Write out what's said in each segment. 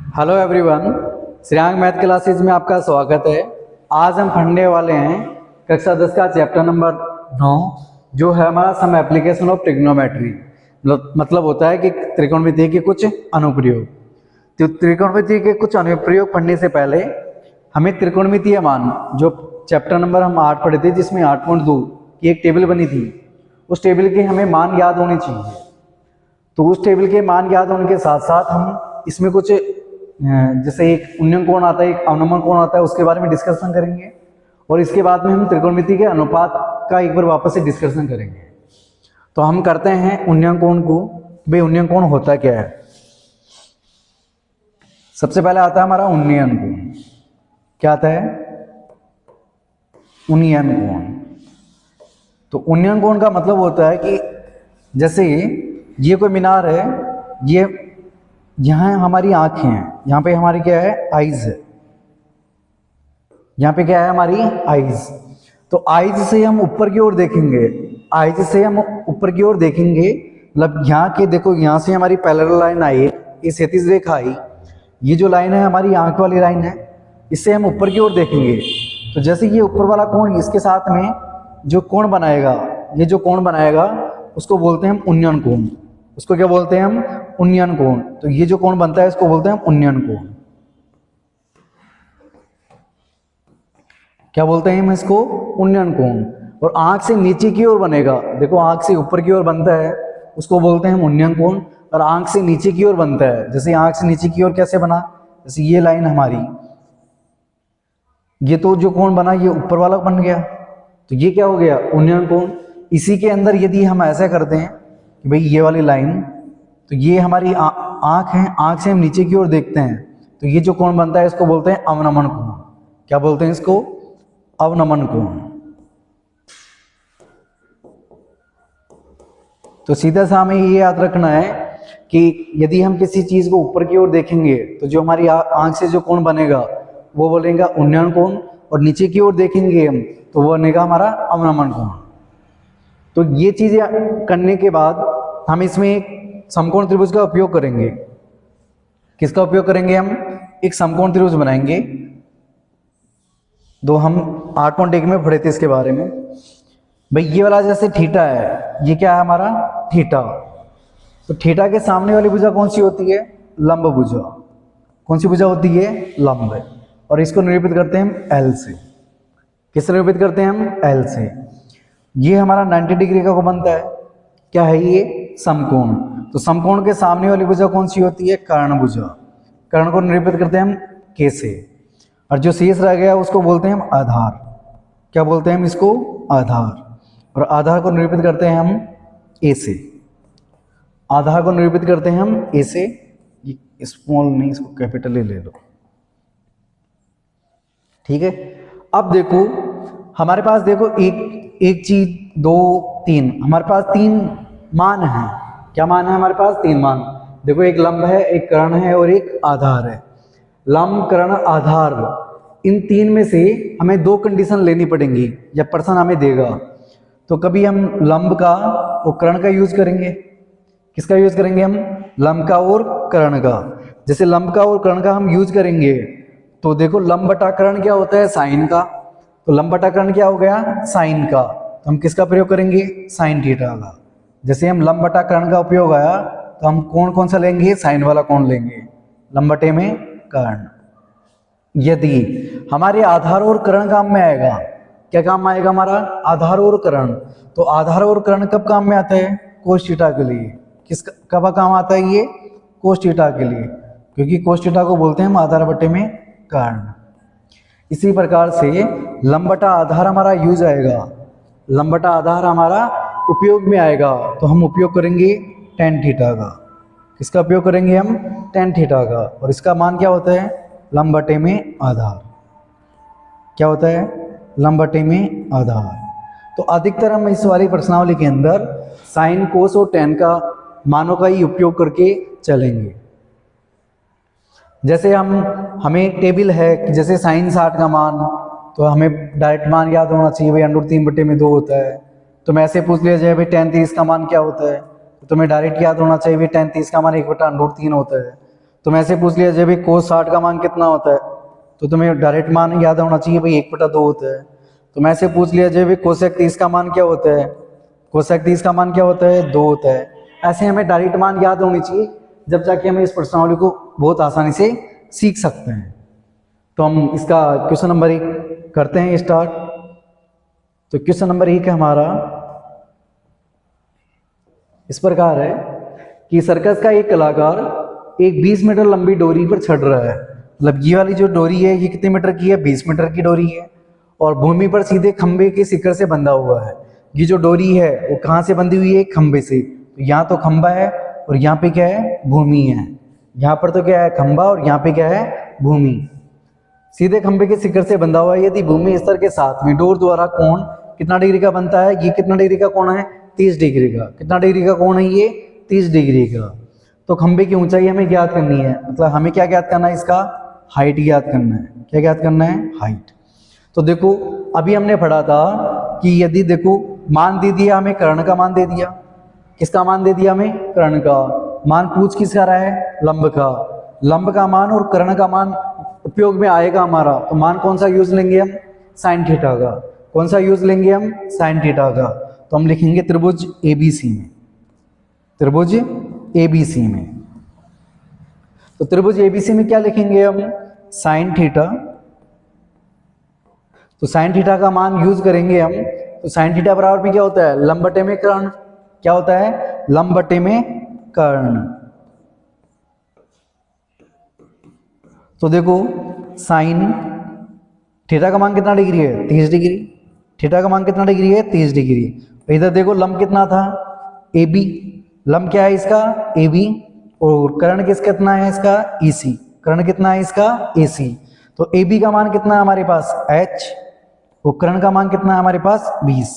Hello everyone, Shreyank math classes में आपका स्वागत है। आज हम पढ़ने वाले हैं कक्षा 10 का चैप्टर नंबर 9 जो है हमारा सम एप्लीकेशन ऑफ ट्रिग्नोमेट्री। मतलब होता है कि त्रिकोणमिति के कुछ अनुप्रयोग। तो त्रिकोणमिति के कुछ अनुप्रयोग पढ़ने से पहले हमें त्रिकोणमितीय मान जो चैप्टर नंबर हम 8 पढ़े थे जिसमें 8.2 की एक टेबल बनी थी, उस टेबल के हमें मान याद होने चाहिए। तो उस टेबल के मान याद होने के साथ साथ हम इसमें कुछ जैसे एक उन्नयन कोण आता है, एक अवनमन कोण आता है, उसके बारे में डिस्कशन करेंगे और इसके बाद में हम त्रिकोणमिति के अनुपात का एक बार वापस से डिस्कशन करेंगे। तो हम करते हैं उन्नयन कोण को। भाई उन्नयन कोण होता क्या है? सबसे पहले आता है हमारा उन्नयन कोण। क्या आता है? उन्नयन कोण। तो उन्नयन कोण का मतलब होता है कि जैसे ये कोई मीनार है, ये यहाँ हमारी आंखें हैं, यहाँ पे हमारी क्या है? आईज है। यहाँ पे क्या है? हमारी आईज। तो आईज से हम ऊपर की ओर देखेंगे, आईज से हम ऊपर की ओर देखेंगे, मतलब यहाँ के देखो, यहाँ से हमारी पैरेलल लाइन आई, ये क्षैतिज रेखा आई, ये जो लाइन है हमारी आंख वाली लाइन है, इससे हम ऊपर की ओर देखेंगे। तो जैसे ये ऊपर वाला कोण इसके साथ में जो कोण बनाएगा, ये जो कोण बनाएगा उसको बोलते हैं हम उन्नयन कोण। उसको क्या बोलते हैं हम? उन्नयन कोण। तो ये जो कोण बनता है इसको बोलते हैं हम उन्नयन कोण। क्या बोलते हैं हम इसको? उन्नयन कोण। और आंख से नीचे की ओर बनेगा, देखो आंख से ऊपर की ओर बनता है उसको बोलते हैं हम उन्नयन कोण, और आंख से नीचे की ओर बनता है, जैसे आंख से नीचे की ओर कैसे बना, जैसे ये लाइन हमारी, ये तो जो कोण बना ये ऊपर वाला बन गया, तो ये क्या हो गया? उन्नयन कोण। इसी के अंदर यदि हम ऐसा करते हैं कि भाई ये वाली लाइन, तो ये हमारी आंख है, आंख से हम नीचे की ओर देखते हैं, तो ये जो कोण बनता है इसको बोलते हैं अवनमन कोण। क्या बोलते हैं इसको? अवनमन कोण। तो सीधा सा हमें ये याद रखना है कि यदि हम किसी चीज को ऊपर की ओर देखेंगे तो जो हमारी आंख से जो कोण बनेगा वो बोलेगा उन्नयन कोण, और नीचे की ओर देखेंगे हम तो वो बनेगा हमारा अवनमन कोण। तो ये चीजें करने के बाद हम इसमें एक समकोण त्रिभुज का उपयोग करेंगे। किसका उपयोग करेंगे हम? एक समकोण त्रिभुज बनाएंगे। दो हम 8.1 में पढ़े थे इसके बारे में। भाई ये वाला जैसे थीटा है, ये क्या है हमारा? थीटा। तो थीटा के सामने वाली भुजा कौन सी होती है? लंब भुजा। कौन सी भुजा होती है? लंब। और इसको निरूपित करते हैं हम एल से। किससे निरूपित करते हैं हम? एल से। ये हमारा 90 डिग्री का बनता है। क्या है ये? समकोण। तो समकोण के सामने वाली भुजा कौन सी होती है? कर्ण भुजा। कर्ण को निरूपित करते हैं हम के से, और जो शेष रह गया उसको बोलते हैं हम आधार। क्या बोलते हैं हम इसको? आधार। और आधार को निरूपित करते हैं हम ए से। आधार को निरूपित करते हैं हम ए से। स्मॉल नहीं, इसको कैपिटल ही ले लो, ठीक है। अब देखो हमारे पास, देखो एक चीज, 2, 3, हमारे पास 3 मान है। क्या मान है हमारे पास? 3 मान। देखो एक लंब है, एक कर्ण है और एक आधार है। लंब, कर्ण, आधार, इन 3 में से हमें 2 कंडीशन लेनी पड़ेंगी जब प्रश्न हमें देगा। तो कभी हम लंब का और कर्ण का यूज करेंगे। किसका यूज करेंगे हम? लंब का और कर्ण का। जैसे लंब का और कर्ण का हम यूज करेंगे तो देखो लंब बटा कर्ण क्या होता है? साइन का। तो लंब बटा कर्ण क्या हो गया? साइन का। तो हम किसका प्रयोग करेंगे? साइन थीटा का। जैसे हम लंब बटा कर्ण का उपयोग आया तो हम कोण कौन सा लेंगे? साइन वाला कोण लेंगे, लंब बटे में कर्ण। यदि हमारे आधार और कर्ण काम में आएगा, क्या काम आएगा हमारा? आधार और कर्ण। तो आधार और कर्ण कब काम में आता है? कोस थीटा के लिए। कब काम आता है ये? कोस थीटा के लिए, क्योंकि कोस थीटा को बोलते हैं हम आधार बटे में कर्ण। इसी प्रकार से लंब बटा आधार हमारा यूज आएगा, लंब बटा आधार हमारा उपयोग में आएगा, तो हम उपयोग करेंगे tan थीटा का। किसका उपयोग करेंगे हम? tan थीटा का। और इसका मान क्या होता है? लंब बटे में आधार। क्या होता है? लंब बटे में आधार। तो अधिकतर हम इस वाली प्रश्नावली के अंदर साइन, कोस और tan का मानों का ही उपयोग करके चलेंगे। जैसे हमें टेबल है कि जैसे साइन 60 का मान, तो हमें डायरेक्ट मान याद होना चाहिए भाई √3/2 होता है। तो मैं ऐसे पूछ लिया जाए भाई tan 30 का मान क्या होता है, तो तुम्हें डायरेक्ट याद होना चाहिए भाई tan 30 का मान 1/√3 होता है। तुम ऐसे पूछ लिया जब कोस 60 का मान कितना होता है, तो तुम्हें डायरेक्ट मान याद होना चाहिए भाई 1/2 होता है। तुम ऐसे पूछ लिया जब कोसेक 30 का मान क्या होता है, कोसेक 30 का मान क्या होता है, 2 होता है। ऐसे हमें डायरेक्ट मान याद होनी चाहिए, जब जाके हमें इस प्रश्नावली को बहुत आसानी से सीख सकते हैं। तो हम इसका क्वेश्चन नंबर 1 करते हैं स्टार्ट। तो क्वेश्चन नंबर 1 है हमारा, इस प्रकार है कि सर्कस का एक कलाकार एक 20 मीटर लंबी डोरी पर चढ़ रहा है। मतलब ये वाली जो डोरी है ये कितने मीटर की है, 20 मीटर की डोरी है, और भूमि पर सीधे खंबे के शिखर से बंधा हुआ है। ये जो डोरी है वो कहाँ से बंधी हुई है, खंबे से। तो यहाँ तो खंबा है और यहाँ पे क्या है, भूमि है। यहाँ पर तो क्या है, खंबा, और यहाँ पे क्या है, भूमि। सीधे खंबे के शिखर से बंधा हुआ है। यदि भूमि स्तर के साथ में डोर द्वारा कोण कितना डिग्री का बनता है, ये कितना डिग्री का कोण है, 30 डिग्री का। कितना डिग्री का कोण है ये, 30 डिग्री का। तो खंबे की ऊंचाई हमें ज्ञात करनी है, मतलब हमें क्या ज्ञात करना है, इसका हाइट ज्ञात करना है। क्या ज्ञात करना है, हाइट। तो देखो अभी हमने पढ़ा था कि यदि देखो मान दे दिया हमें, कर्ण का मान दे दिया। किसका मान दे दिया हमें, कर्ण का मान। पूछ किसका रहा है, लंब का। लंब का मान और कर्ण का मान उपयोग में आएगा हमारा, तो मान कौन सा यूज लेंगे हम, साइन थीटा का। कौन सा यूज लेंगे हम, साइन थीटा का। तो हम लिखेंगे त्रिभुज एबीसी में, त्रिभुज एबीसी में। तो त्रिभुज एबीसी में क्या लिखेंगे हम, साइन थीटा। तो साइन थीटा का मान यूज करेंगे हम। तो साइन थीटा बराबर में क्या होता है, लंब बटे में कर्ण। क्या होता है, लंब बटे में कर्ण। तो देखो साइन थीटा का मान कितना डिग्री है, 30 डिग्री। थीटा का मान कितना डिग्री है, 30 डिग्री। इधर देखो लंब कितना था, ए बी। लंब क्या है इसका, ए बी। और कर्ण कितना है इसका, ई सी। कर्ण कितना है इसका, ए सी। तो ए बी का मान कितना है हमारे पास, एच। और कर्ण का मान कितना है हमारे पास, 20।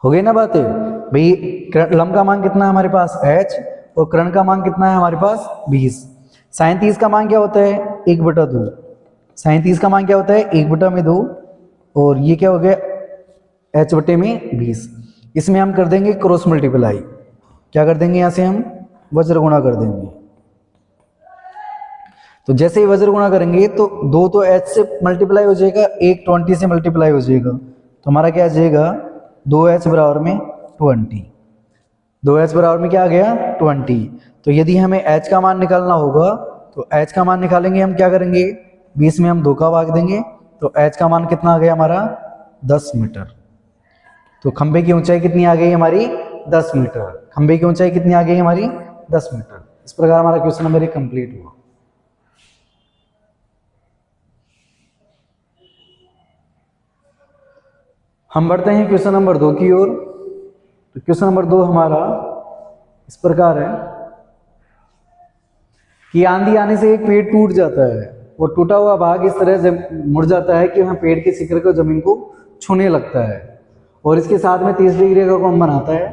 हो गई ना बात है भाई। लंब का मान कितना है हमारे पास, एच। और कर्ण का मान कितना है हमारे पास, 20। साइन 30 का मान क्या होता है, 1/2। साइन 30 का मान क्या होता है, 1/2। और ये क्या हो गया, एच बटे में 20। इसमें हम कर देंगे क्रॉस मल्टीप्लाई। क्या कर देंगे, यहां से हम वज्र गुणा कर देंगे। तो जैसे ही वज्र गुणा करेंगे तो 2 तो एच से मल्टीप्लाई हो जाएगा, 1 20 से मल्टीप्लाई हो जाएगा। तो हमारा क्या आ जाएगा, 2h बराबर में 20। 2h बराबर में क्या आ गया, 20। तो यदि हमें h का मान निकालना होगा तो h का मान निकालेंगे हम, क्या करेंगे, 20 में हम 2 का भाग देंगे। तो h का मान कितना आ गया हमारा, 10 मीटर। तो खंबे की ऊंचाई कितनी आ गई हमारी, 10 मीटर। खंबे की ऊंचाई कितनी आ गई हमारी, 10 मीटर। इस प्रकार हमारा क्वेश्चन नंबर 1 कंप्लीट हुआ। हम बढ़ते हैं क्वेश्चन नंबर 2 की ओर। तो क्वेश्चन नंबर 2 हमारा इस प्रकार है कि आंधी आने से एक पेड़ टूट जाता है और टूटा हुआ भाग इस तरह से मुड़ जाता है कि वह पेड़ के शिखर को जमीन को छूने लगता है और इसके साथ में 30 डिग्री का कोण बनाता है।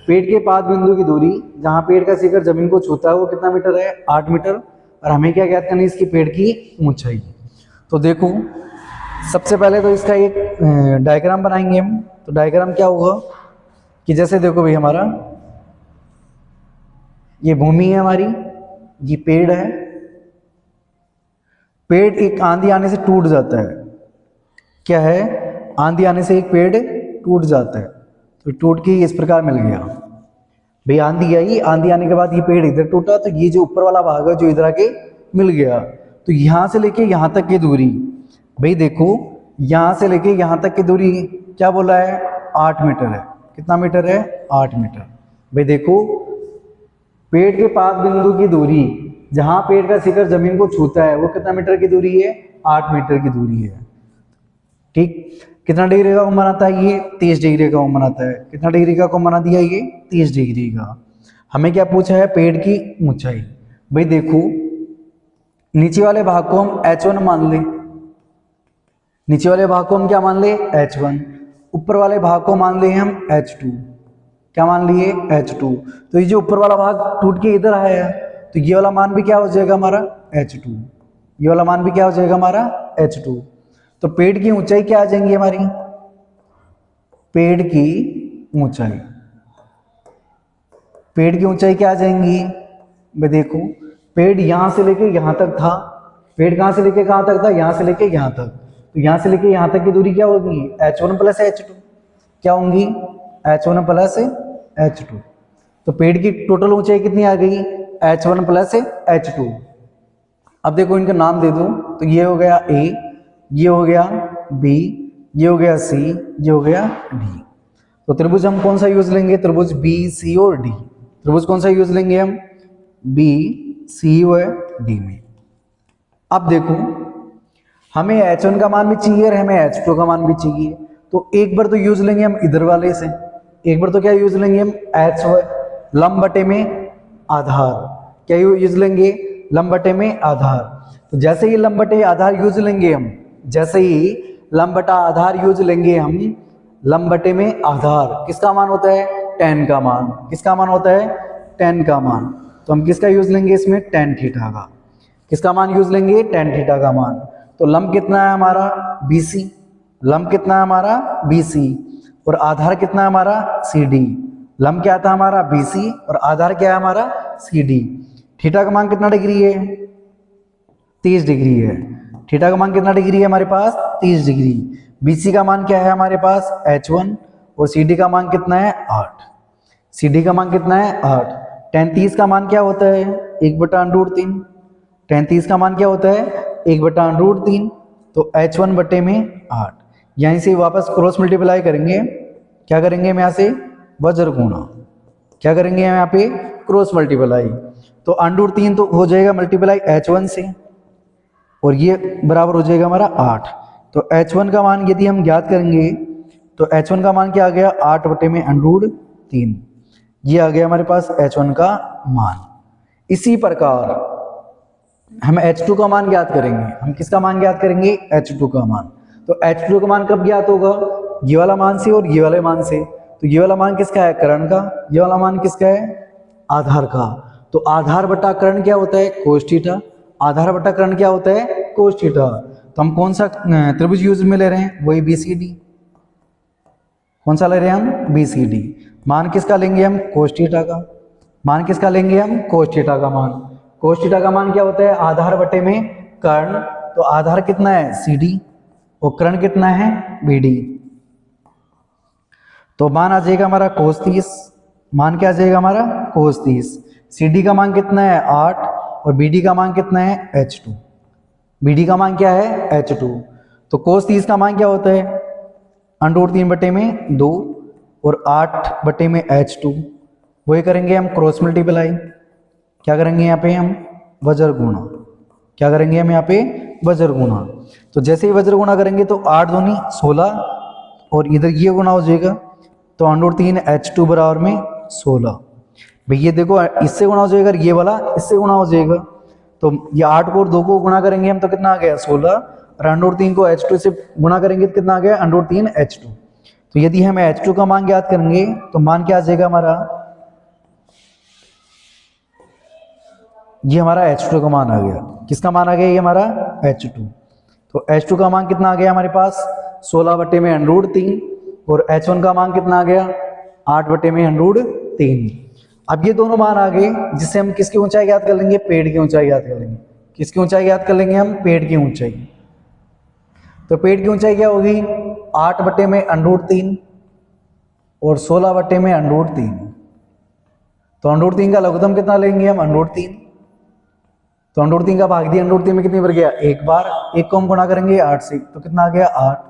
पेड़ के पाद बिंदु की दूरी जहां पेड़ का शिखर जमीन को छूता है वो कितना मीटर है, 8 मीटर। और हमें क्या ज्ञात करनी है, इसकी पेड़ की ऊंचाई। तो देखो सबसे पहले तो इसका एक डायग्राम बनाएंगे हम। तो डायग्राम क्या होगा कि जैसे देखो भाई, हमारा ये भूमि है हमारी, ये पेड़ है। पेड़ एक आंधी आने से टूट जाता है। क्या है, आंधी आने से एक पेड़ टूट जाता है। तो टूट के इस प्रकार मिल गया भाई, आंधी आई, आंधी आने के बाद ये पेड़ इधर टूटा, तो ये जो ऊपर वाला भाग है जो इधर आके मिल गया। तो यहां से लेके यहां तक की दूरी भाई देखो, यहां से लेके यहां तक की दूरी क्या बोला है, 8 मीटर है। कितना मीटर है, 8 मीटर। भाई देखो पेड़ के पाद बिंदु की दूरी जहां पेड़ का शिखर जमीन को छूता है वो कितना मीटर की दूरी है, 8 मीटर की दूरी है। ठीक, कितना डिग्री का कोण बनाता है ये, 30 डिग्री का कोण बनाता है। कितना डिग्री का कोण बना दिया ये, 30 डिग्री का। हमें क्या पूछा है, पेड़ की ऊंचाई। भाई देखो नीचे वाले भाग को हम h1 मान लें, नीचे वाले भाग को हम क्या मान ले, h1। ऊपर वाले भाग को मान ले हम h2। क्या मान लिए, h2। तो ये जो ऊपर वाला भाग टूट के इधर आया है, तो ये वाला मान भी क्या हो जाएगा हमारा, h2। ये वाला मान भी क्या हो जाएगा हमारा, h2। तो पेड़ की ऊंचाई क्या आ जाएंगी हमारी, पेड़ की ऊंचाई, पेड़ की ऊंचाई क्या आ जाएंगी। मैं देखो पेड़ यहाँ से लेके यहाँ तक था, पेड़ कहाँ से लेके कहाँ तक था, यहाँ से लेके यहाँ तक, तो यहाँ से लेके यहाँ तक की दूरी क्या होगी, h1 प्लस h2, क्या होंगी h1 प्लस h2। तो पेड़ की टोटल ऊंचाई कितनी आ गई, h1 प्लस h2। अब देखो इनका नाम दे दो, तो ये हो गया A, ये हो गया B, ये हो गया C, ये हो गया D। तो त्रिभुज हम कौन सा यूज लेंगे, त्रिभुज B, C और D। त्रिभुज कौन सा यूज लेंगे हम, B, C और D में। अब देखो हमें h1 का मान भी चाहिए और हमें h2 का मान भी चाहिए, तो एक बार तो यूज लेंगे हम इधर वाले से, एक बार तो क्या यूज लेंगे हम h लंब बटे में आधार, क्या यूज लेंगे, लंब बटे में आधार। तो जैसे ही लंब बटे आधार यूज लेंगे हम, जैसे ही लंब बटा आधार यूज लेंगे हम, लंब बटे में आधार किसका मान होता है, tan का मान, किसका मान होता है, tan का मान। तो हम किसका यूज लेंगे इसमें, tan थीटा का, किसका मान यूज लेंगे, tan थीटा का मान। तो लंब कितना है हमारा BC, लंब कितना है हमारा BC और आधार कितना है हमारा CD। लंब क्या था हमारा BC और आधार क्या है हमारा CD। थीटा का मान कितना डिग्री है, 30 डिग्री है। थीटा का मान कितना डिग्री है हमारे पास, 30 डिग्री। BC का मान क्या है हमारे पास h1 और CD का मान कितना है 8, CD का मान कितना है 8। tan 30 का मान क्या होता है, 1/√3। tan 30 का मान क्या होता है 1/√3, तो h1 बटे में 8। यहीं से वापस क्रॉस मल्टीप्लाई करेंगे, क्या करेंगे हम यहाँ से वज्र गुणा, क्या करेंगे हम यहाँ पे क्रॉस मल्टीप्लाई। तो √3 तो हो जाएगा मल्टीप्लाई h1 से और ये बराबर हो जाएगा हमारा 8। तो h1 का मान यदि हम ज्ञात करेंगे तो h1 का मान क्या आ गया 8 बटे में √3, ये आ गया हमारे पास h1 का मान। इसी प्रकार हम h2 का मान ज्ञात करेंगे, हम किसका मान ज्ञात करेंगे, h2 का मान। तो h2 का मान कब ज्ञात होगा, ये वाला मान से और ये वाले मान से। तो ये वाला मान किसका है, कर्ण का, ये वाला मान किसका है, आधार का। तो आधार बटा कर्ण क्या होता है, कोस थीटा, आधार बटा कर्ण क्या होता है, कोस थीटा। तो हम कौन सा त्रिभुज यूज में ले रहे हैं, वही BCD। कौन सा ले रहे हैं हम, BCD। मान किसका लेंगे हम, कोस थीटा का, मान किसका लेंगे हम, कोस थीटा का मान। कोस थीटा का मान क्या होता है, आधार बटे में कर्ण। तो आधार कितना है CD और कर्ण कितना है BD। तो मान आ जाएगा हमारा कोस 30, मान क्या आ जाएगा हमारा कोस 30। CD का मान कितना है 8 और BD का मान कितना है h2, BD का मान क्या है h2। तो कोस 30 का मान क्या होता है √3 बटे में 2 और 8 बटे में h2, वही करेंगे हम क्रॉस मल्टीप्लाई, क्या करेंगे यहाँ पे हम वज्र गुणा, क्या करेंगे हम यहाँ पे वज्र गुणा। तो जैसे ही वज्र गुणा करेंगे तो 8 दूनी 16 और इधर ये गुणा हो जाएगा, तो √3 h2 बराबर में 16। भाई ये देखो इससे गुणा हो जाएगा, ये वाला इससे गुणा हो जाएगा। तो ये 8 को और 2 को गुणा करेंगे हम तो कितना आ गया 16, और √3 को h2 से गुणा करेंगे तो कितना आ गया √3 h2। तो यदि हम h2 का मान ज्ञात करेंगे तो मान क्या आ जाएगा हमारा, ये हमारा h2 का मान आ गया, किसका मान आ गया, ये हमारा h2। तो h2 का मान कितना आ गया हमारे पास 16 बटे में √3 और h1 का मान कितना आ गया 8 बटे में √3। अब ये दोनों मान आ गए, जिससे हम किसकी ऊंचाई ज्ञात कर लेंगे, पेड़ की ऊंचाई ज्ञात कर लेंगे। किसकी ऊंचाई ज्ञात कर लेंगे हम, पेड़ की ऊंचाई। तो पेड़ की ऊंचाई क्या होगी 8 बटे में √3 और 16 बटे में √3। तो √3 का लघुत्तम कितना लेंगे हम √3। तो √3 का भाग दिया √3 में कितनी बार गया, एक बार, एक को हम गुणा करेंगे 8 से तो कितना आ गया 8।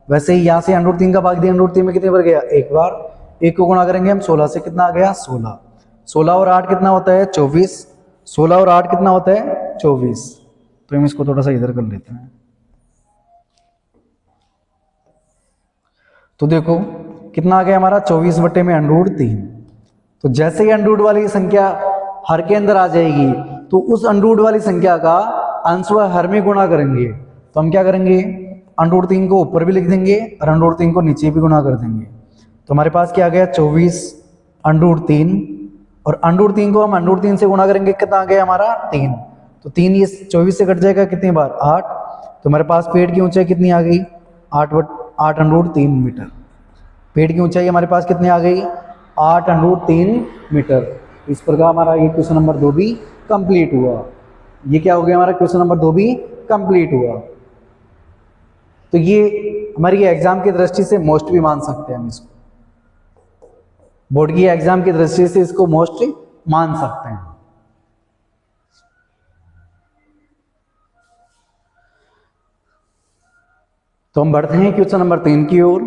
वैसे ही यहाँ से √3 का भाग दिया √3 में कितनी बार गया, एक बार, एक को गुणा करेंगे हम 16 से, कितना आ गया 16। 16 और 8 कितना होता है 24, 16 और 8 कितना होता है 24। तो हम इसको थोड़ा सा इधर कर लेते हैं। तो देखो कितना आ गया हमारा 24 बटे में √3। तो जैसे ही √ वाली संख्या हर के अंदर आ जाएगी तो उस √ वाली संख्या का अंश व हर में गुणा करेंगे। तो हम क्या करेंगे √3 को ऊपर भी लिख देंगे और √3 को नीचे भी गुणा कर देंगे। तो हमारे पास क्या आ गया 24 √3 और √3 को हम √3 से गुणा करेंगे, कितना आ गया हमारा 3। तो 3 ये 24 से कट जाएगा कितनी बार 8। तो हमारे पास पेड़ की ऊंचाई कितनी आ गई 8 √3 मीटर। पेड़ की ऊंचाई हमारे पास कितनी आ गई 8 √3 मीटर। इस प्रकार हमारा ये क्वेश्चन नंबर 2 भी कंप्लीट हुआ। ये क्या हो गया हमारा क्वेश्चन नंबर 2 भी कंप्लीट हुआ। तो ये हमारी एग्जाम की दृष्टि से मोस्ट भी मान सकते हैं हम इसको, बोर्ड की एग्जाम की दृष्टि से इसको मोस्ट मान सकते हैं। तो हम बढ़ते हैं क्वेश्चन नंबर 3 की ओर।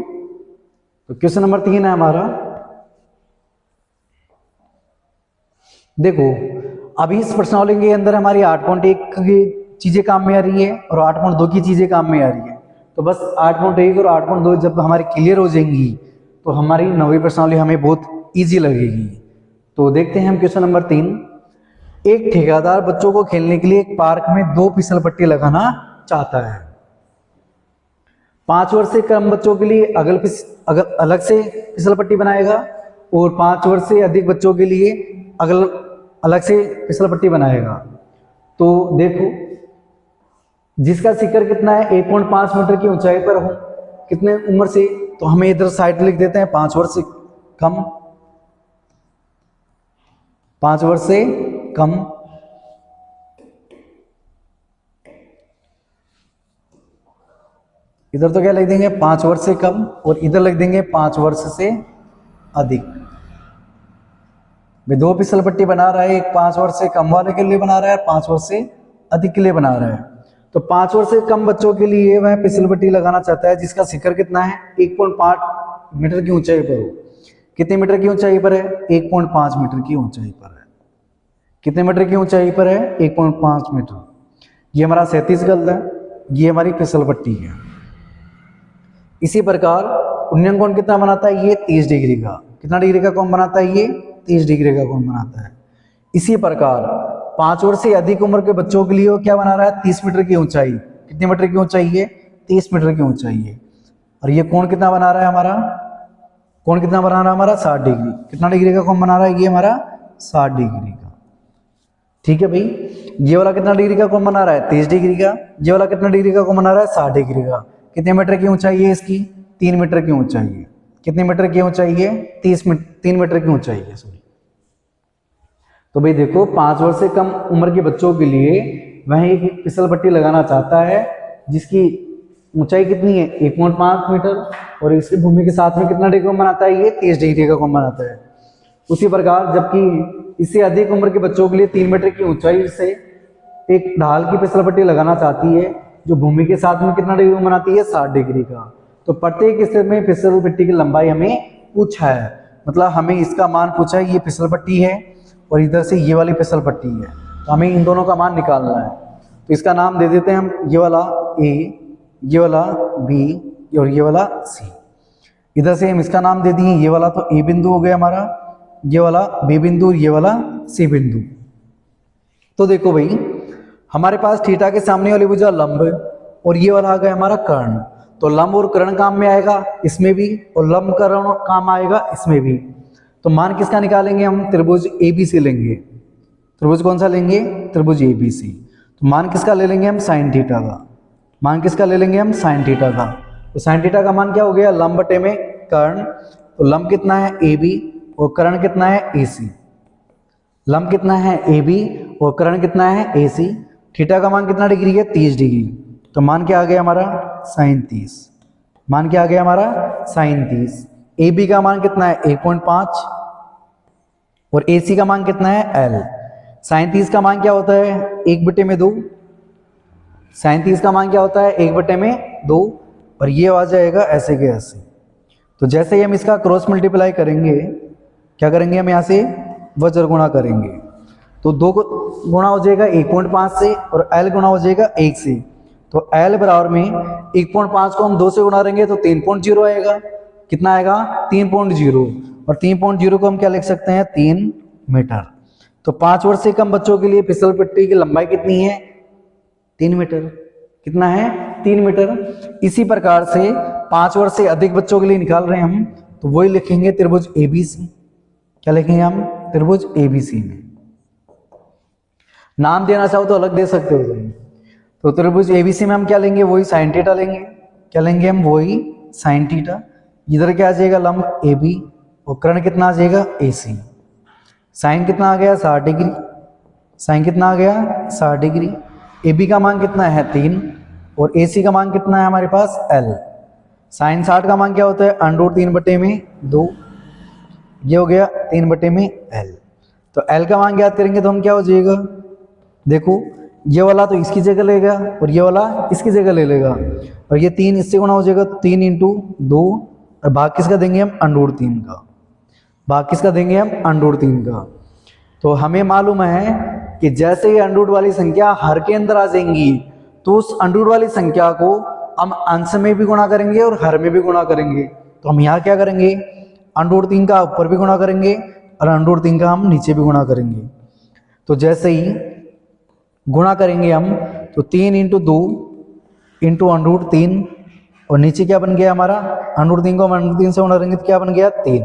तो क्वेश्चन नंबर 3 है हमारा, देखो अभी इस प्रश्नावली के अंदर हमारी 8.1 की चीजें काम में आ रही है और 8.2 की चीजें काम में आ रही है। तो बस 8.1 और 8.2 जब हमारी क्लियर हो जाएंगी तो हमारी 9वीं प्रश्नावली हमें बहुत इजी लगेगी। तो देखते हैं हम क्वेश्चन नंबर 3। एक ठेकेदार बच्चों को खेलने के लिए एक पार्क में 2 फिसल पट्टी लगाना चाहता है। 5 वर्ष से कम बच्चों के लिए अलग से फिसल पट्टी बनाएगा और 5 वर्ष से अधिक बच्चों के लिए अलग से फिसल पट्टी बनाएगा। तो देखो जिसका शिखर कितना है 1.5 मीटर की ऊंचाई पर हो, कितने उम्र से, तो हमें इधर साइड लिख देते हैं 5 वर्ष से कम, 5 वर्ष से कम। इधर तो क्या लिख देंगे 5 वर्ष से कम और इधर लिख देंगे 5 वर्ष से अधिक। वे 2 फिसल पट्टी बना रहा है, एक 5 वर्ष से कम वाले के लिए बना रहा है, 5 वर्ष से अधिक के लिए बना रहा है। तो 5 वर्ष से कम बच्चों के लिए वह फिसल पट्टी लगाना चाहता है जिसका शिखर कितना है 1.5 मीटर की ऊंचाई पर हो। कितने मीटर की ऊंचाई पर है 1.5 मीटर की ऊंचाई पर है। कितने मीटर की ऊंचाई पर है 1.5 मीटर। ये हमारा 37 गज है, ये हमारी फिसल पट्टी है। इसी प्रकार उन्नयन कोण कितना बनाता है ये 30 डिग्री का। कितना डिग्री का कोण बनाता है ये 30 डिग्री का कोण बनाता है। इसी प्रकार 5 वर्ष से अधिक उम्र के बच्चों के लिए वो क्या बना रहा है 30 मीटर की ऊंचाई। कितने मीटर की ऊंचाई है 30 मीटर की ऊंचाई है। और ये कोण कितना बना रहा है हमारा, कोण कितना बना रहा है हमारा 60 डिग्री। कितना डिग्री का कोण बना रहा है ये हमारा 60 डिग्री का। ठीक है भाई, ये वाला कितना डिग्री का कोण बना रहा है 30 डिग्री का। ये वाला कितना डिग्री का कोण बना रहा है 60 डिग्री का। कितने मीटर की ऊंचाई है इसकी 3 मीटर की ऊंचाई है। कितने मीटर की ऊंचाई है 3 मीटर की ऊंचाई है सॉरी। तो भाई देखो 5 वर्ष से कम उम्र के बच्चों के लिए वह एक फिसल पट्टी लगाना चाहता है जिसकी ऊंचाई कितनी है 1.5 मीटर और इसकी भूमि के साथ में कितना डिग्री कोण बनाता है ये 30 डिग्री का कोण बनाता है। उसी प्रकार जबकि इससे अधिक उम्र के बच्चों के लिए 3 मीटर की ऊंचाई से एक ढाल की फिसल पट्टी लगाना चाहती है जो भूमि के साथ में कितना डिग्री बनाती है 60 डिग्री का। तो प्रत्येक स्थिति में फिसल पट्टी की लंबाई हमें पूछा है, मतलब हमें इसका मान पूछा है। ये फिसल पट्टी है और इधर से ये वाली फिसल पट्टी है, तो हमें इन दोनों का मान निकालना है। तो इसका नाम दे देते हैं हम, ये वाला ए, ये वाला बी और ये वाला सी। इधर से हम इसका नाम दे दिए, ये वाला तो ए बिंदु हो गया हमारा, ये वाला बी बिंदु, ये वाला सी बिंदु। तो देखो भाई हमारे पास थीटा के सामने वाली भुजा लंब और ये वाला आ गया हमारा कर्ण। तो लंब और कर्ण काम में आएगा इसमें भी और लंब कर्ण काम आएगा इसमें भी। तो मान किसका निकालेंगे हम, त्रिभुज एबीसी लेंगे। त्रिभुज कौन सा लेंगे, त्रिभुज एबीसी। तो मान किसका ले लेंगे हम, साइन थीटा का। मान किसका ले लेंगे हम, साइन थीटा का। तो साइन थीटा का मान क्या हो गया, लंब बटे में कर्ण। तो लंब कितना है एबी और कर्ण कितना है एसी। लंब कितना है एबी और कर्ण कितना है एसी। थीटा का मान कितना डिग्री है 30 डिग्री। तो मान क्या आ गया हमारा साइन 30। मान क्या आ गया हमारा साइन 30। ए बी का मान कितना है 1.5 और ए सी का मान कितना है एल। साइन 30 का मान क्या होता है 1/2। साइन 30 का मान क्या होता है 1/2 और ये आ जाएगा ऐसे के ऐसे। तो जैसे ही हम इसका क्रॉस मल्टीप्लाई करेंगे, क्या करेंगे हम यहाँ से वज्र गुणा करेंगे। तो 2 गुणा हो जाएगा 1.5 से और एल गुणा हो जाएगा 1 से। तो एल बराबर में 1.5 को हम 2 से गुणा करेंगे तो 3.0 आएगा। कितना आएगा 3.0 और 3.0 को हम क्या लिख सकते हैं 3 मीटर। तो 5 वर्ष से कम बच्चों के लिए फिसल पट्टी की लंबाई कितनी है 3 मीटर। कितना है 3 मीटर। इसी प्रकार से 5 वर्ष से अधिक बच्चों के लिए निकाल रहे हैं हम, तो वही लिखेंगे त्रिभुज एबीसी। क्या लिखेंगे हम, त्रिभुज एबीसी में। नाम देना चाहो तो अलग दे सकते हो। तो त्रिभुज एबीसी में हम क्या लेंगे, वही साइन थीटा लेंगे। क्या लेंगे हम, वही साइन थीटा। इधर क्या आ जाएगा लंब ए बी और कर्ण कितना आ जाएगा ए सी। साइन कितना आ गया 60 डिग्री साइन कितना आ गया 60 डिग्री। ए बी का मान कितना है 3 और ए सी का मान कितना है हमारे पास एल। साइन 60 का मान क्या होता है √3/2, ये हो गया 3/एल। तो एल का मान ज्ञात करेंगे तो हम क्या हो जाएगा, देखो ये वाला तो इसकी जगह लेगा और ये वाला इसकी जगह ले लेगा और ये 3 इससे गुणा हो जाएगा, 3 × 2 और भाग किसका देंगे हम √3 का, भाग किसका देंगे हम √3 का। तो हमें मालूम है कि जैसे ही अंडर रूट वाली संख्या हर के अंदर आ जाएंगी तो उस अंडर रूट वाली संख्या को हम अंश में भी गुणा करेंगे और हर में भी गुणा करेंगे। तो हम यहाँ क्या करेंगे, √3 का ऊपर भी गुणा करेंगे और √3 का हम नीचे भी गुणा करेंगे। तो जैसे ही गुणा करेंगे हम तो 3 × 2 × √3 और नीचे क्या बन गया हमारा √3 को हम √3 से गुणा करेंगे तो क्या बन गया 3।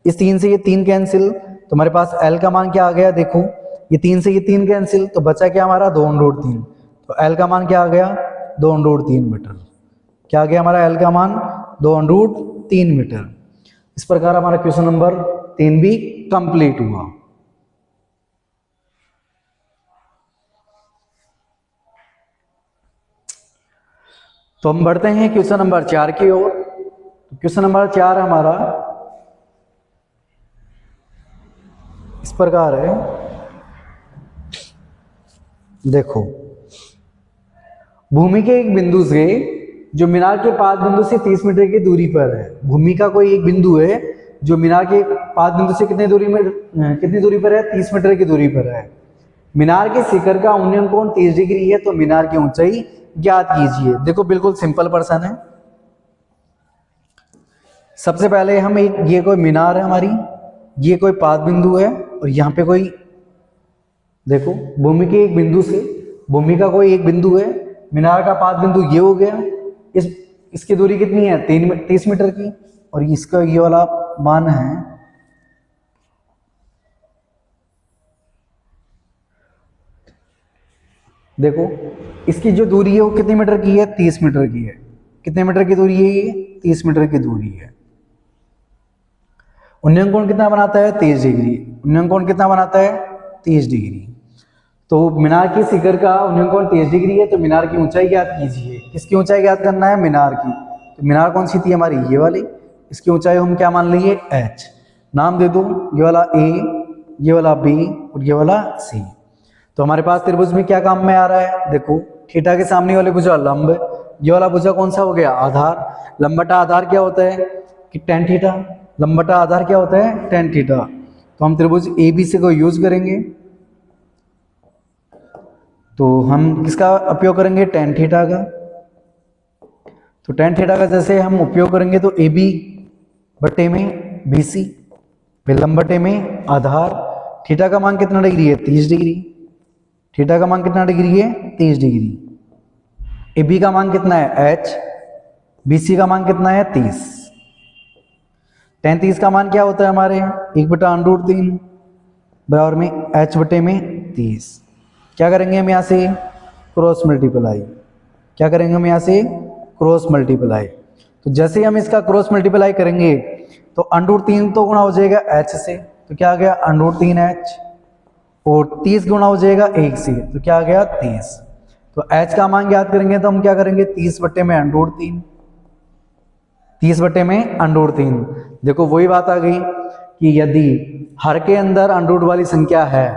इस 3 से ये 3 कैंसिल तो हमारे पास एल का मान क्या आ गया, देखो ये 3 से ये 3 कैंसिल तो बचा क्या हमारा 2 √3। तो एल का मान क्या आ गया 2 √3 मीटर। क्या आ गया हमारा एल का मान 2 √3 मीटर। इस प्रकार हमारा क्वेश्चन नंबर 3 भी कंप्लीट हुआ। तो हम बढ़ते हैं क्वेश्चन नंबर 4 की ओर। क्वेश्चन नंबर 4 हमारा इस प्रकार है, देखो भूमि के एक बिंदु से जो मीनार के 5 बिंदु से 30 मीटर की दूरी पर है, भूमि का कोई एक बिंदु है जो मीनार के 5 बिंदु से कितनी दूरी पर है 30 मीटर की दूरी पर है। मीनार के शिखर का उन्नयन कोण 30 डिग्री है तो मीनार की ऊंचाई ज्ञात कीजिए। देखो बिल्कुल सिंपल प्रश्न है। सबसे पहले हम ये कोई मीनार है हमारी, ये कोई 5 बिंदु है और यहाँ पे कोई देखो भूमि के एक बिंदु से, भूमि का कोई एक बिंदु है, मीनार का 5 बिंदु ये हो गया। इसकी दूरी कितनी है 30 मीटर की और इसका ये वाला मान है देखो इसकी जो दूरी है वो कितने मीटर की है 30 मीटर की है। कितने मीटर की दूरी है ये 30 मीटर की दूरी है। उन्नयन कोण कितना बनाता है 30 डिग्री। उन्नयन कोण कितना बनाता है 30 डिग्री। तो मीनार की शिखर का उन्नयन कोण 30 डिग्री है तो मीनार की ऊंचाई ज्ञात कीजिए। किसकी ऊंचाई ज्ञात करना है मीनार की। तो मीनार कौन सी थी हमारी ये वाली, इसकी ऊंचाई हम क्या मान लेंगे h। नाम दे दो ये वाला a, ये वाला b और ये वाला c। तो हमारे पास त्रिभुज में क्या काम में आ रहा है, देखो थीटा के सामने वाले भुजा लंब, ये वाला भुजा कौन सा हो गया आधार। लंब बटा आधार क्या होता है कि tan थीटा। लंब बटा आधार क्या होता है tan थीटा। तो हम त्रिभुज ABC को यूज करेंगे तो हम किसका उपयोग करेंगे tan थीटा का। तो tan थीटा का जैसे हम उपयोग करेंगे तो AB बटे में BC फिर लंब बटे में आधार। थीटा का मान कितना डिग्री है 30 डिग्री। थीटा का मान कितना डिग्री है 30 डिग्री। AB का मान कितना है h, BC का मान कितना है 30। tan 30 का मान क्या होता है हमारे 1/√3 बराबर में h बटे में 30। क्या करेंगे हम यहाँ से क्रॉस मल्टीप्लाई। क्या करेंगे हम यहाँ से क्रॉस मल्टीप्लाई। तो जैसे ही हम इसका क्रॉस मल्टीप्लाई करेंगे तो √3 तो गुणा हो जाएगा h से तो क्या आ गया √3h और 30 गुणा हो जाएगा 1 से तो क्या आ गया 30। तो h का मान ज्ञात करेंगे तो हम क्या करेंगे 30 बटे में √3, 30 बटे में √3। देखो वही बात आ गई कि यदि हर के अंदर अंडर रूट वाली संख्या है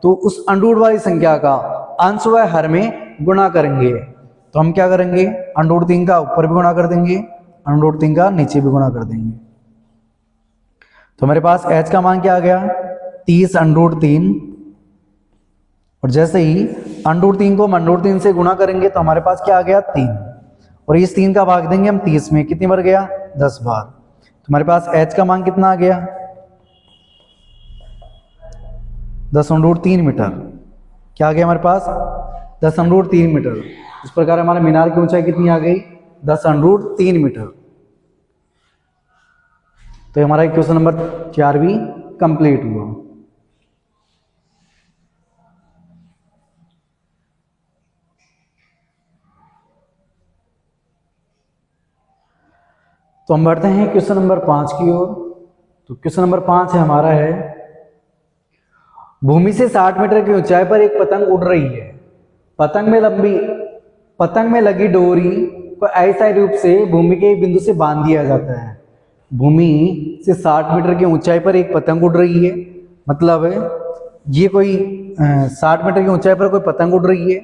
तो उस अंडर रूट वाली संख्या का अंश व हर में गुणा करेंगे। तो हम क्या करेंगे √3 का ऊपर भी गुणा कर देंगे, √3 का नीचे भी गुणा कर देंगे। तो हमारे पास h का मान क्या आ गया 30 √3 और जैसे ही √3 को हम √3 से गुणा करेंगे तो हमारे पास क्या आ गया 3 और इस 3 का भाग देंगे हम 30 में, कितनी बार गया 10 बार। तो हमारे पास h का मान कितना आ गया 10√3 मीटर। क्या आ गया हमारे पास 10√3 मीटर। इस प्रकार हमारे मीनार की ऊंचाई कितनी आ गई 10√3 मीटर। तो हमारा क्वेश्चन नंबर 4 भी कंप्लीट हुआ। तो हम बढ़ते हैं क्वेश्चन नंबर 5 की ओर। तो क्वेश्चन नंबर 5 है हमारा है भूमि से 60 मीटर की ऊंचाई पर एक पतंग उड़ रही है। पतंग में लगी डोरी को ऐसा रूप से भूमि के एक बिंदु से बांध दिया जाता है। भूमि से 60 मीटर की ऊंचाई पर एक पतंग उड़ रही है, मतलब ये कोई 60 मीटर की ऊंचाई पर कोई पतंग उड़ रही है,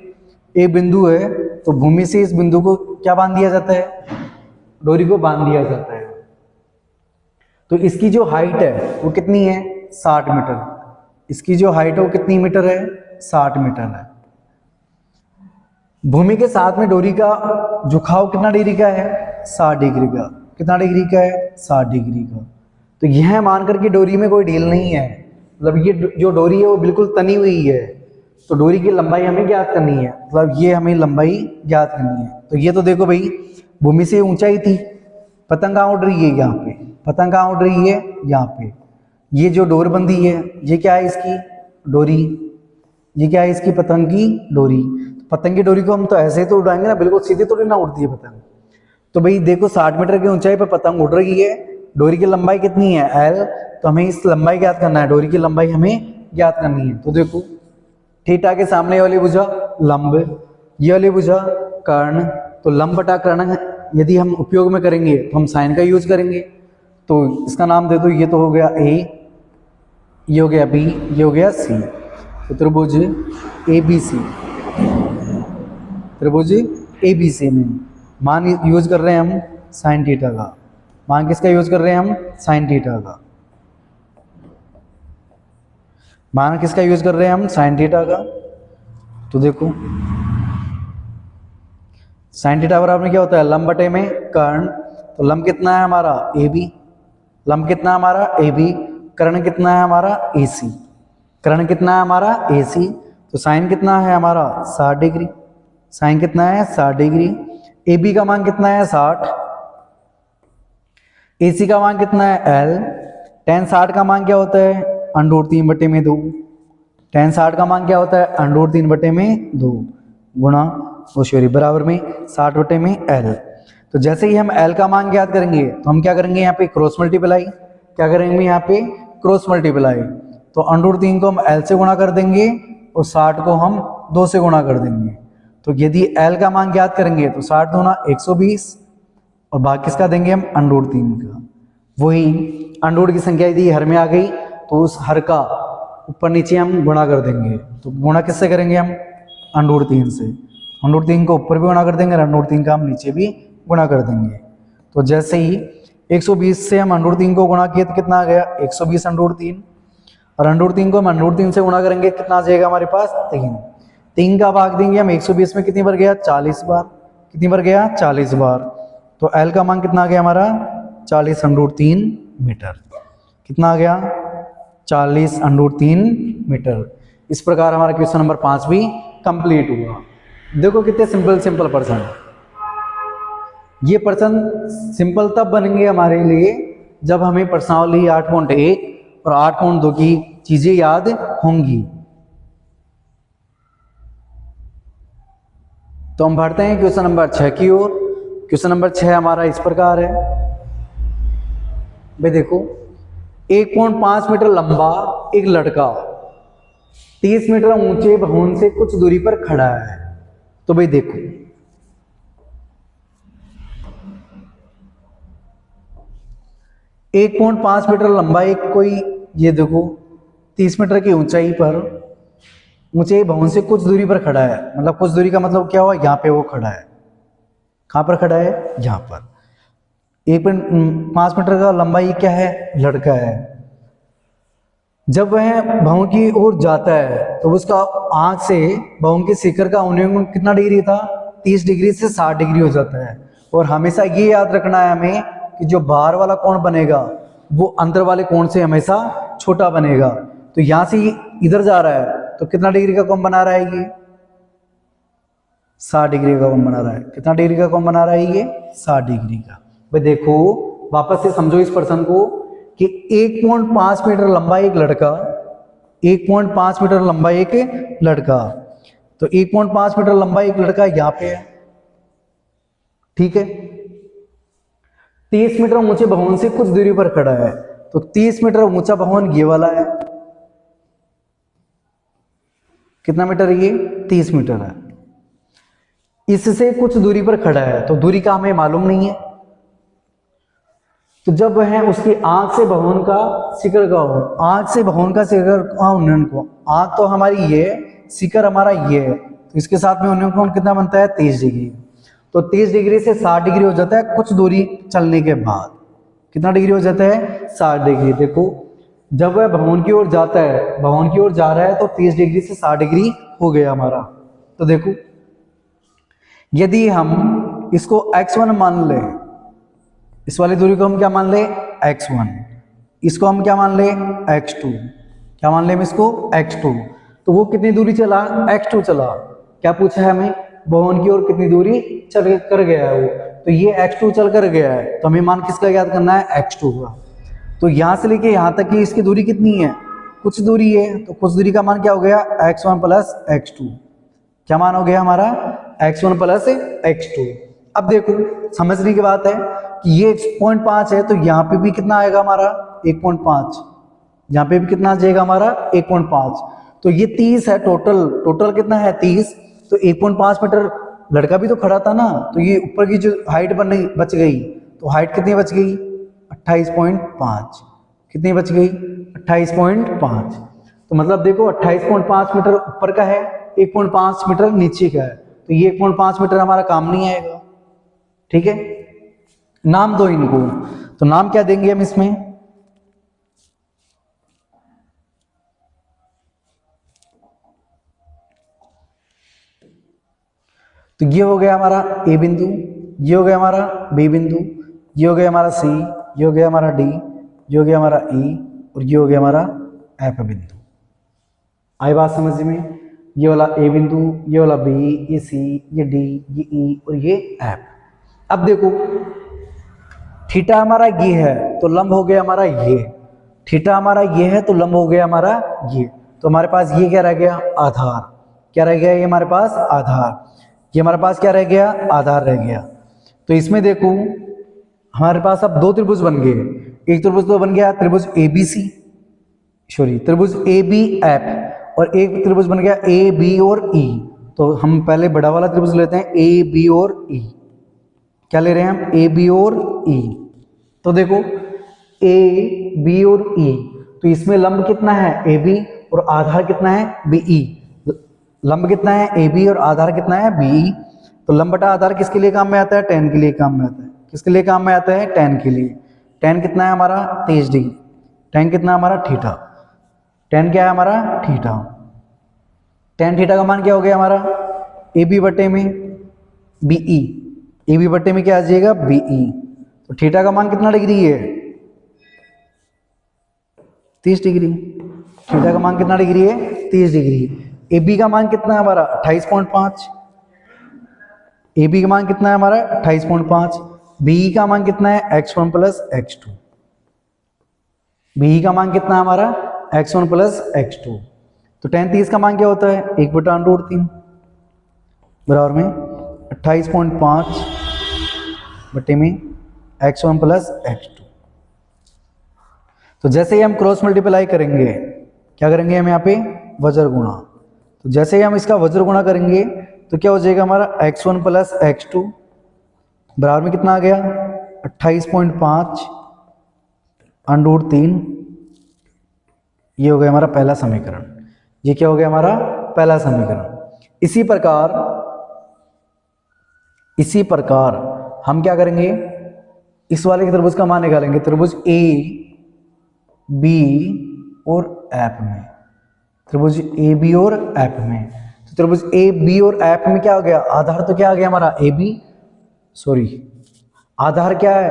एक बिंदु है, तो भूमि से इस बिंदु को क्या बांध दिया जाता है, डोरी को बांध दिया जाता है। तो इसकी जो हाइट है वो कितनी है, 60 मीटर। इसकी जो हाइट है वो कितनी मीटर है, 60 मीटर है। भूमि के साथ में डोरी का झुकाव कितना डिग्री का है, 60 डिग्री का। कितना डिग्री का है, 60 डिग्री का। तो यह मानकर कि डोरी में कोई ढील नहीं है, मतलब ये जो डोरी है वो बिल्कुल तनी हुई है। तो डोरी की लंबाई हमें ज्ञात करनी है, मतलब ये हमें लंबाई ज्ञात करनी है। तो ये तो देखो भाई भूमि से ऊंचाई थी, पतंग कहाँ उड़ रही है, यहाँ पे पतंग कहाँ उड़ रही है, यहाँ पे। ये जो डोर बंधी है ये क्या है, इसकी डोरी। ये क्या है, इसकी पतंग की डोरी। पतंग की डोरी को हम तो ऐसे ही तो उड़ाएंगे ना, बिल्कुल सीधी थोड़ी ना उड़ती है पतंग। तो भाई देखो 60 मीटर की ऊंचाई पर पतंग उड़ रही है, डोरी की लंबाई कितनी है, एल। तो हमें इस लंबाई ज्ञात करना है, डोरी की लंबाई हमें ज्ञात करनी है। तो देखो थीटा के सामने वाली भुजा लंब, ये वाली भुजा कर्ण। तो लंब बटा कर्ण यदि हम उपयोग में करेंगे तो हम साइन का यूज करेंगे। तो इसका नाम दे दो, ये तो हो गया ए, ये हो गया बी, ये हो गया सी। तो त्रिभुज ए बी सी, त्रिभुज ए बी सी में मान यूज कर रहे हैं हम साइन थीटा का। मान किसका यूज कर रहे हैं हम, साइन थीटा का। मान किसका यूज कर रहे हैं हम, साइन थीटा का। तो देखो साइन थीटा बराबर में क्या होता है, लंब बटे में कर्ण। तो लंब कितना है हमारा, ए बी। लंब कितना है हमारा, ए बी। कर्ण कितना है हमारा, ए सी। कर्ण कितना है हमारा, ए सी। तो साइन कितना है हमारा, 60 डिग्री। साइन कितना है, 60 डिग्री। ए बी का मान कितना है, 60। ए सी का मान कितना है, एल। tan 60 का मान क्या होता है, √3/2। tan 60 का मान क्या होता है, √3/2 गुणा सॉरी बराबर में 60 में एल। तो जैसे ही हम एल का मान ज्ञात करेंगे तो हम क्या करेंगे, यहाँ पे क्रॉस मल्टीप्लाई। क्या करेंगे यहाँ पे, क्रॉस मल्टीप्लाई। तो √3 को हम एल से गुणा कर देंगे और 60 को हम 2 से गुणा कर देंगे। तो यदि एल का मान ज्ञात करेंगे तो 60 दूना 120 और बाकी किसका देंगे हम, √3 का। वही √ की संख्या यदि हर में आ गई तो उस हर का ऊपर नीचे हम गुणा कर देंगे। तो गुणा किससे करेंगे हम, √3 से। √3 को ऊपर भी गुणा कर देंगे, √3 का हम नीचे भी गुणा कर देंगे। तो जैसे ही 120 से हम √3 को गुणा किए तो कितना आ गया, 120 √3। और √3 को हम √3 से गुणा करेंगे कितना आ जाएगा हमारे पास, 3। 3 का भाग देंगे हम 120 में, कितनी बार गया, 40 बार। कितनी बार गया, 40 बार। तो एल का मान कितना आ गया हमारा, 40 √3 मीटर। कितना आ गया, 40 √3 मीटर। इस प्रकार हमारा क्वेश्चन नंबर 5 भी कंप्लीट हुआ। देखो कितने सिंपल सिंपल प्रश्न। ये प्रश्न सिंपल तब बनेंगे हमारे लिए जब हमें प्रश्नावली 8.1 और 8.2 की चीजें याद होंगी। तो हम बढ़ते हैं क्वेश्चन नंबर 6 की ओर। क्वेश्चन नंबर 6 हमारा इस प्रकार है। भाई देखो 1.5 मीटर लंबा एक लड़का 30 मीटर ऊंचे भवन से कुछ दूरी पर खड़ा है। तो भाई देखो 1.5 मीटर लंबा एक कोई, ये देखो 30 मीटर की ऊंचाई पर ऊंचे भवन से कुछ दूरी पर खड़ा है। मतलब कुछ दूरी का मतलब क्या हुआ, यहाँ पे वो खड़ा है। कहाँ पर खड़ा है, यहाँ पर। 1.5 मीटर का लंबाई क्या है, लड़का है। जब वह भवन की ओर जाता है तो उसका आंख से भवन के शिखर का उन्नयन कितना डिग्री था, 30 डिग्री से 60 डिग्री हो जाता है। और हमेशा ये याद रखना है हमें कि जो बाहर वाला कोण बनेगा वो अंदर वाले कोण से हमेशा छोटा बनेगा। तो यहां से इधर जा रहा है तो कितना डिग्री का कोण बना रहा है ये, 60 डिग्री का कोण बना रहा है। कितना डिग्री का कोण बना रहा है ये, 60 डिग्री का। भाई देखो वापस से समझो इस प्रश्न को कि 1.5 मीटर लंबा एक लड़का, 1.5 मीटर लंबा एक लड़का। तो 1.5 मीटर लंबा एक लड़का यहाँ पे है, ठीक है। 30 मीटर ऊंचे भवन से कुछ दूरी पर खड़ा है। तो 30 मीटर ऊंचा भवन ये वाला है, कितना मीटर है ये? 30 मीटर है। इससे कुछ दूरी पर खड़ा है, तो दूरी का हमें मालूम नहीं है। तो जब वह उसकी आंख से भवन का शिखर का हो, आंख से भवन का शिखर का उन्नयन को, आंख तो हमारी ये है, शिखर हमारा ये है, तो इसके साथ में उन्नयन कोण कितना बनता है? 30 डिग्री। तो 30 डिग्री से 60 डिग्री हो जाता है कुछ दूरी चलने के बाद। कितना डिग्री हो जाता है? 60 डिग्री। देखो जब वह भवन की ओर जाता है, भवन की ओर जा रहा है, तो 30 डिग्री से 60 डिग्री हो गया हमारा। तो देखो यदि हम इसको x1 मान लें, इस वाली दूरी को हम क्या मान ले? x1। इसको हम क्या मान ले? x2। क्या मान ले हम इसको? x2। तो वो कितनी दूरी चला? x2 चला। क्या पूछा है हमें? भवन की ओर कितनी दूरी चल कर गया है वो, तो ये x2 चल कर गया है, तो हमें मान किसका याद करना है? x2 का। तो यहां से लेके यहां तक की इसकी दूरी कितनी है? कुछ दूरी है, तो कुछ दूरी का मान क्या हो गया? x1 plus x2। क्या मान हो गया हमारा? x1 plus x2। अब देखो समझने की बात है कि ये 0.5 है, तो यहाँ पे भी कितना आएगा हमारा? 1.5। यहाँ पे भी कितना आ जाएगा हमारा? 1.5। तो ये 30 है टोटल। टोटल कितना है? 30। तो 1.5 मीटर लड़का भी तो खड़ा था ना, तो ये ऊपर की जो हाइट बच गई, तो हाइट कितनी बच गई? 28.5। कितनी बच गई? 28.5। तो मतलब देखो 28.5 मीटर ऊपर का है, 1.5 मीटर नीचे का है, तो ये 1.5 मीटर हमारा काम नहीं आएगा। ठीक है, नाम दो इनको, तो नाम क्या देंगे हम इसमें? तो ये हो गया हमारा ए बिंदु, ये हो गया हमारा बी बिंदु, ये हो गया हमारा सी, ये हो गया हमारा डी, ये हो गया हमारा ई, और ये हो गया हमारा एफ बिंदु। आई बात समझ में? ये वाला ए बिंदु, ये वाला बी, ये सी, ये डी, ये ई और ये एफ। अब देखो थीटा हमारा ये है, तो लंब हो गया हमारा ये। थीटा हमारा ये है, तो लंब हो गया हमारा ये। तो हमारे पास ये क्या रह गया? आधार। क्या रह गया? ये हमारे पास आधार। ये हमारे पास क्या रह गया? आधार रह गया। तो इसमें देखो हमारे पास अब दो त्रिभुज बन गए। एक त्रिभुज तो बन गया त्रिभुज ABC, सॉरी त्रिभुज ABF, और एक त्रिभुज बन गया AB और E। तो हम पहले बड़ा वाला त्रिभुज लेते हैं AB और E। क्या ले रहे हैं हम? AB और E। तो देखो AB और E, तो इसमें लंब कितना है? AB, और आधार कितना है? BE। लंब कितना है? AB, और आधार कितना है? BE। तो लंब बटा आधार किसके लिए काम में आता है? tan के लिए काम में आता है। किसके लिए काम में आता है? tan के लिए। tan कितना है हमारा? 30 डिग्री। tan कितना हमारा? थीटा। tan क्या है हमारा? थीटा। tan थीटा का मान क्या हो गया हमारा? AB बटे में BE। AB बटे में क्या आ जाएगा? BE। तो थीटा का मान कितना डिग्री है? 30 डिग्री। थीटा का मान कितना डिग्री है? 30 डिग्री। AB का मान कितना है हमारा? 28.5। AB का मान कितना है हमारा? 28.5। BE का मान कितना है? x1 plus x2। BE का मान कितना है हमारा? x1 plus x2। तो tan 30 का मान क्या होता है? 1/√3 बराबर में 28.5 बटे में x1 प्लस x2। तो जैसे ही हम क्रॉस मल्टीप्लाई करेंगे, क्या करेंगे हम यहाँ पे? वज्र गुणा। तो जैसे ही हम इसका वज्र गुणा करेंगे तो क्या हो जाएगा हमारा? x1 प्लस x2 बराबर में कितना आ गया? 28.5 √3। ये हो गया हमारा पहला समीकरण। ये क्या हो गया हमारा? पहला समीकरण। इसी प्रकार हम क्या करेंगे? इस वाले त्रिभुज का मान निकालेंगे, त्रिभुज A, B और F में। त्रिभुज AB और F में। तो त्रिभुज A, B और F में क्या हो गया? आधार तो क्या आ गया हमारा? AB, सॉरी आधार क्या है?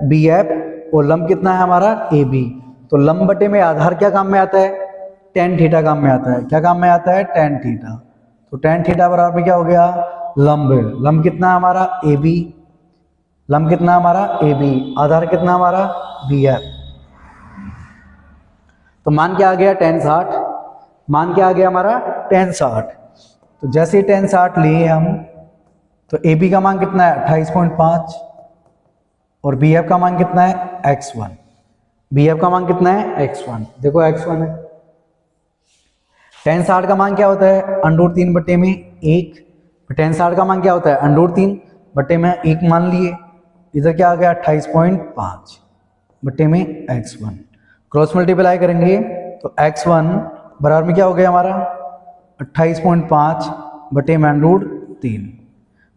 BF, और लंब कितना है हमारा? AB। तो लंब बटे में आधार क्या काम में आता है? tan थीटा काम में आता है। क्या काम में आता है? tan theta. तो tan थीटा बराबर में क्या हो गया? लंब। लंब कितना है हमारा? AB। लंब कितना है हमारा? AB। आधार कितना हमारा? BF। तो मान क्या आ गया? tan 60। मान क्या आ गया हमारा? tan 60। तो जैसे ही tan 60 लिए हम, तो AB का मान कितना है? 28.5, और BF का मान कितना है? x1। BF का मान कितना है? x1। देखो x1 है। tan 60 का मान क्या होता है, √3 बटे में 1। tan 60 का मान क्या होता है, √3 बटे में 1 मान लिए। इधर क्या आ गया 28.5 बटे में x1। क्रॉस मल्टीप्लाई करेंगे तो x1 बराबर में क्या हो गया हमारा 28.5 बटे में √3।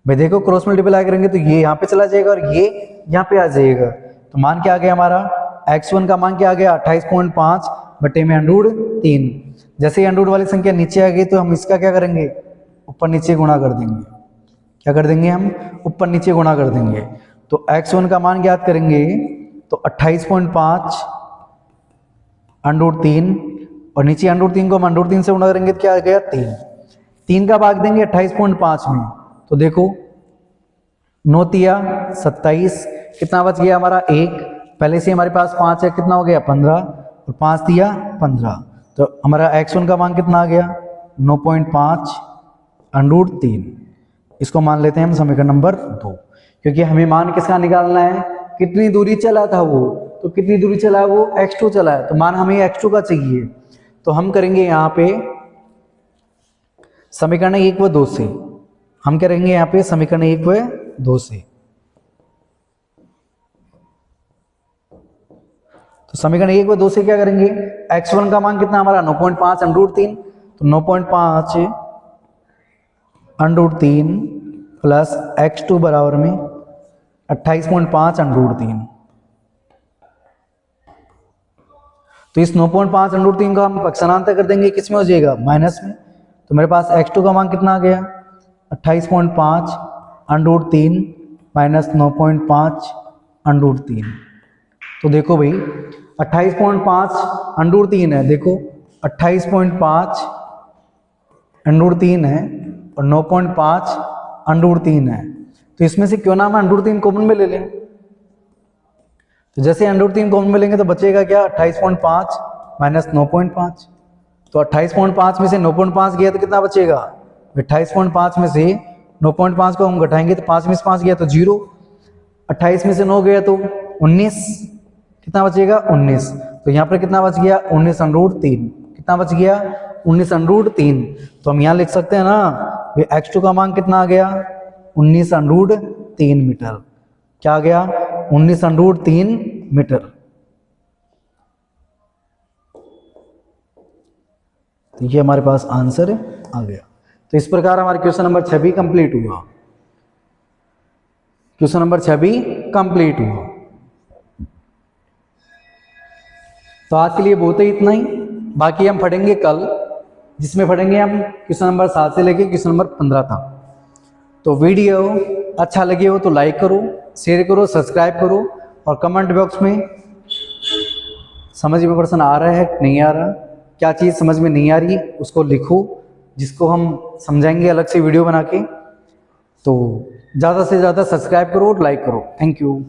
भाई देखो क्रॉस मल्टीप्लाई करेंगे तो ये यहाँ पे चला जाएगा और ये यहाँ पे आ जाएगा, तो मान क्या आ गया हमारा x1 का मान क्या आ गया 28.5 बटे में √3। जैसे ही √ वाली संख्या नीचे आ गई तो हम इसका क्या करेंगे, ऊपर नीचे गुणा कर देंगे। क्या कर देंगे हम, ऊपर नीचे गुणा कर देंगे। तो x1 का मान ज्ञात करेंगे तो 28.5 √3 और नीचे √3 को हम √3 से गुणा करेंगे तो क्या आ गया 3। 3 का भाग देंगे 28.5 में, तो देखो 9 तिया 27, कितना बच गया हमारा 1। पहले से हमारे पास 5 है, कितना हो गया 15 और 5 तिया 15। तो हमारा x1 का मान कितना आ गया 9.5 √3। इसको मान लेते हैं हम समीकरण नंबर 2, क्योंकि हमें मान किसका निकालना है, कितनी दूरी चला था वो, तो कितनी दूरी चला है वो x2 चला है, तो मान हमें x2 का चाहिए। तो हम करेंगे यहाँ पे समीकरण 1 व 2 से, हम करेंगे यहाँ पे समीकरण 1 व 2 से। तो समीकरण 1 व 2 से क्या करेंगे, x1 का मान कितना हमारा 9.5 √3, तो 9.5 √3 प्लस x2 बराबर में 28.5 √3। तो इस 9.5 √3 को हम पक्षांतर कर देंगे, किस में हो जाएगा माइनस में। तो मेरे पास x2 का मान कितना आ गया 28.5 √3 माइनस 9.5 √3। तो देखो भाई 28.5 √3 है, देखो 28.5 √3 है और 9.5 √3 है, तो इसमें से क्यों ना हम √3 कॉमन में ले लें। तो जैसे √3 कॉमन में लेंगे तो बचेगा क्या 28.5 माइनस 9.5। तो 28.5 में से 9.5 गया तो कितना बचेगा, 28.5 में से 9.5 को हम घटाएंगे तो 5 में से 5 गया तो 0, 28 में से 9 गया तो 19, कितना बचेगा 19। तो यहाँ पर कितना बच गया 19 √3, कितना बच गया 19 √3। तो हम यहाँ लिख सकते हैं ना x2 का मान कितना आ गया 19 √3 मीटर। क्या आ गया 19 √3 मीटर। तो ये हमारे पास आंसर आ गया। तो इस प्रकार हमारा क्वेश्चन नंबर 6 भी कंप्लीट हुआ। क्वेश्चन नंबर 6 भी कंप्लीट हुआ। तो आज के लिए बहुत ही इतना ही, बाकी हम पढ़ेंगे कल, जिसमें पढ़ेंगे हम क्वेश्चन नंबर 7 से लेके क्वेश्चन नंबर 15 तक। तो वीडियो अच्छा लगे हो तो लाइक करो, शेयर करो, सब्सक्राइब करो और कमेंट बॉक्स में समझ में प्रश्न आ रहा है नहीं आ रहा, क्या चीज़ समझ में नहीं आ रही उसको लिखो, जिसको हम समझाएंगे अलग से वीडियो बना के। तो ज़्यादा से ज़्यादा सब्सक्राइब करो और लाइक करो। Thank you.